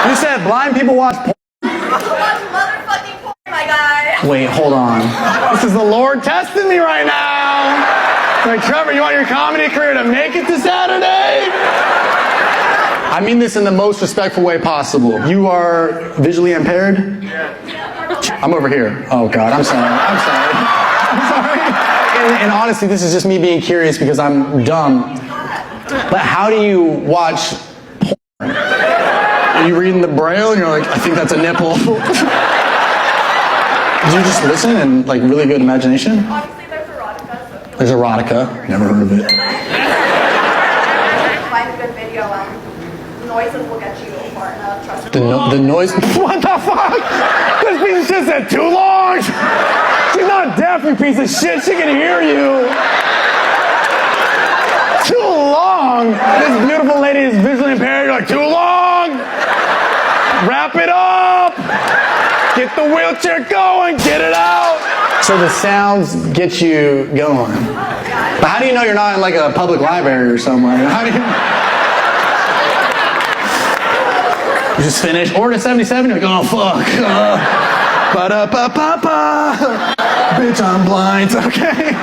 You said blind people watch porn? Watch motherfucking porn, my guy. Wait, hold on. This is the Lord testing me right now. Like, Trevor, you want your comedy career to make it to Saturday? I mean this in the most respectful way possible. You are visually impaired? I'm over here. Oh, God, I'm sorry. And honestly, this is just me being curious because I'm dumb. But how do you watch porn? Are you reading the Braille and you're like, I think that's a nipple? Do you just listen and, like, really good imagination? Obviously, there's erotica. So There's erotica. Never heard of it. find a good video. Noises will get you far enough. Trust me. The noise. What the fuck? This piece of shit said too long. She's not deaf, you piece of shit. She can hear you. Too long. This beautiful lady is visually impaired. You're like, too long. Wrap it up. Get the wheelchair going. Get it out. So the sounds get you going. But how do you know you're not in like a public library or somewhere? How do you? You just finish. Order 77. You're like, oh fuck. Ba-da-ba-ba-ba. Bitch, I'm blind. Okay.